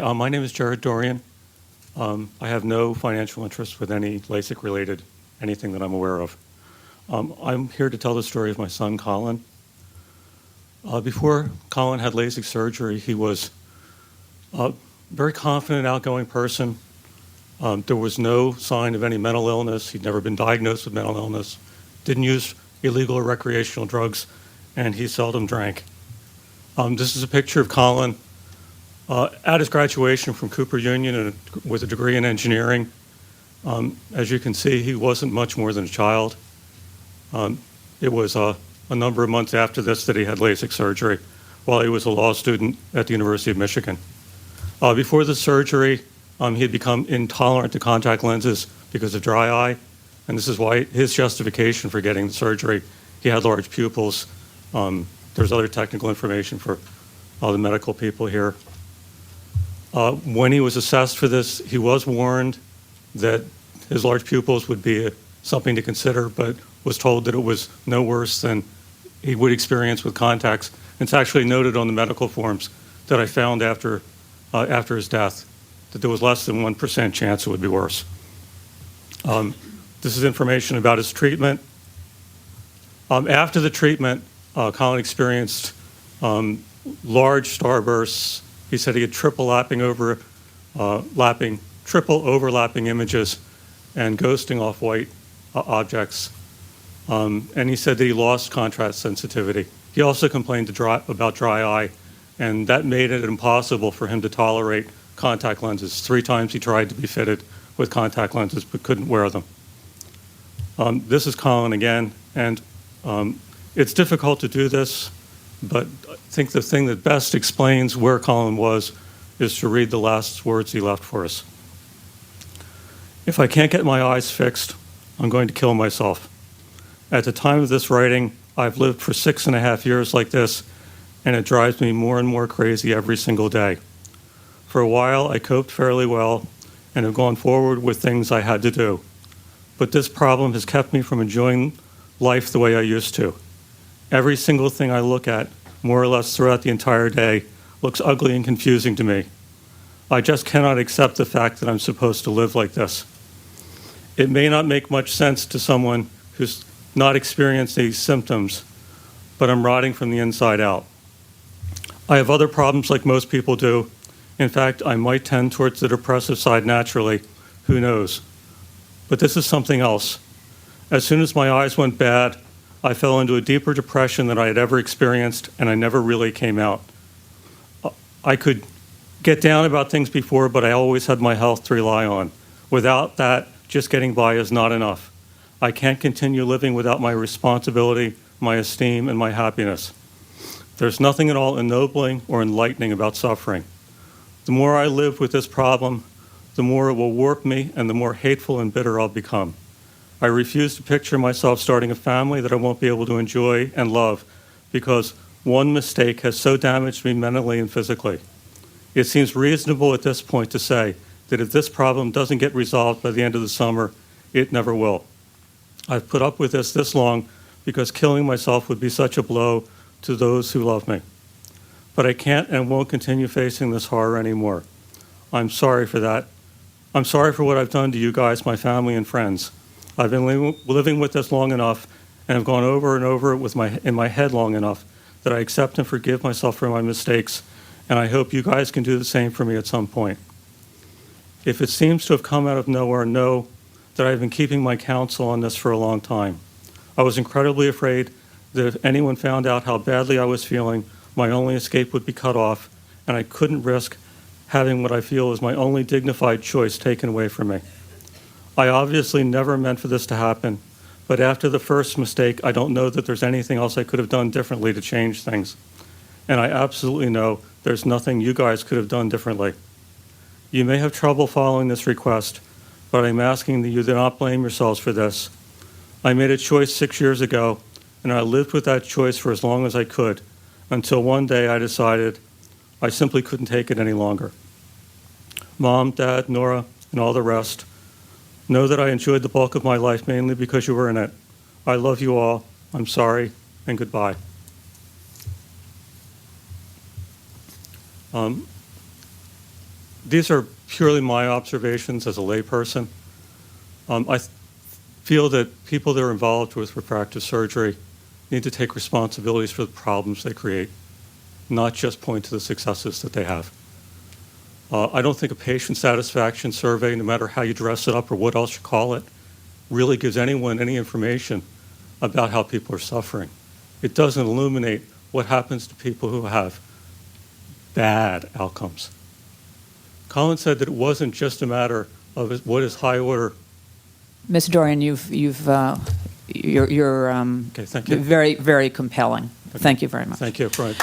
My name is Gerry Dorrian. I have no financial interest with any LASIK-related anything that I'm aware of. I'm here to tell the story of my son, Colin. Before Colin had LASIK surgery, he was a very confident, outgoing person. There was no sign of any mental illness. He'd never been diagnosed with mental illness, didn't use illegal or recreational drugs, and he seldom drank. This is a picture of Colin at his graduation from Cooper Union with a degree in engineering. As you can see, he wasn't much more than a child. It was a number of months after this that he had LASIK surgery while he was a law student at the University of Michigan. Before the surgery, he had become intolerant to contact lenses because of dry eye, and this is why his justification for getting the surgery. He had large pupils. There's other technical information for all the medical people here. When he was assessed for this, he was warned that his large pupils would be something to consider, but was told that it was no worse than he would experience with contacts. It's actually noted on the medical forms that I found after his death that there was less than 1% chance it would be worse. This is information about his treatment. After the treatment, Colin experienced large starbursts. He said he had triple overlapping images and ghosting off white objects. And he said that he lost contrast sensitivity. He also complained about dry eye, and that made it impossible for him to tolerate contact lenses. 3 times he tried to be fitted with contact lenses but couldn't wear them. This is Colin again, and it's difficult to do this, but I think the thing that best explains where Colin was is to read the last words he left for us. "If I can't get my eyes fixed, I'm going to kill myself. At the time of this writing, I've lived for 6.5 years like this, and it drives me more and more crazy every single day. For a while, I coped fairly well and have gone forward with things I had to do. But this problem has kept me from enjoying life the way I used to. Every single thing I look at, more or less throughout the entire day, looks ugly and confusing to me. I just cannot accept the fact that I'm supposed to live like this. It may not make much sense to someone who's not experienced these symptoms, but I'm rotting from the inside out. I have other problems like most people do. In fact, I might tend towards the depressive side naturally, who knows. But this is something else. As soon as my eyes went bad, I fell into a deeper depression than I had ever experienced, and I never really came out. I could get down about things before, but I always had my health to rely on. Without that, just getting by is not enough. I can't continue living without my responsibility, my esteem, and my happiness. There's nothing at all ennobling or enlightening about suffering. The more I live with this problem, the more it will warp me and the more hateful and bitter I'll become. I refuse to picture myself starting a family that I won't be able to enjoy and love because one mistake has so damaged me mentally and physically. It seems reasonable at this point to say that if this problem doesn't get resolved by the end of the summer, it never will. I've put up with this long because killing myself would be such a blow to those who love me. But I can't and won't continue facing this horror anymore. I'm sorry for that. I'm sorry for what I've done to you guys, my family and friends. I've been living with this long enough and have gone over and over it in my head long enough that I accept and forgive myself for my mistakes, and I hope you guys can do the same for me at some point. If it seems to have come out of nowhere, know that I've been keeping my counsel on this for a long time. I was incredibly afraid that if anyone found out how badly I was feeling, my only escape would be cut off, and I couldn't risk having what I feel is my only dignified choice taken away from me. I obviously never meant for this to happen, but after the first mistake, I don't know that there's anything else I could have done differently to change things. And I absolutely know there's nothing you guys could have done differently. You may have trouble following this request, but I'm asking that you do not blame yourselves for this. I made a choice 6 years ago, and I lived with that choice for as long as I could, until one day I decided I simply couldn't take it any longer. Mom, Dad, Nora, and all the rest, know that I enjoyed the bulk of my life mainly because you were in it. I love you all. I'm sorry, and goodbye. these are purely my observations as a layperson. I feel that people that are involved with refractive surgery need to take responsibilities for the problems they create, not just point to the successes that they have. I don't think a patient satisfaction survey, no matter how you dress it up or what else you call it, really gives anyone any information about how people are suffering. It doesn't illuminate what happens to people who have bad outcomes. Colin said that it wasn't just a matter of what is high order. Mr. Dorrian, you're Okay, thank you. very, very compelling. Okay. Thank you very much. Thank you, Brian.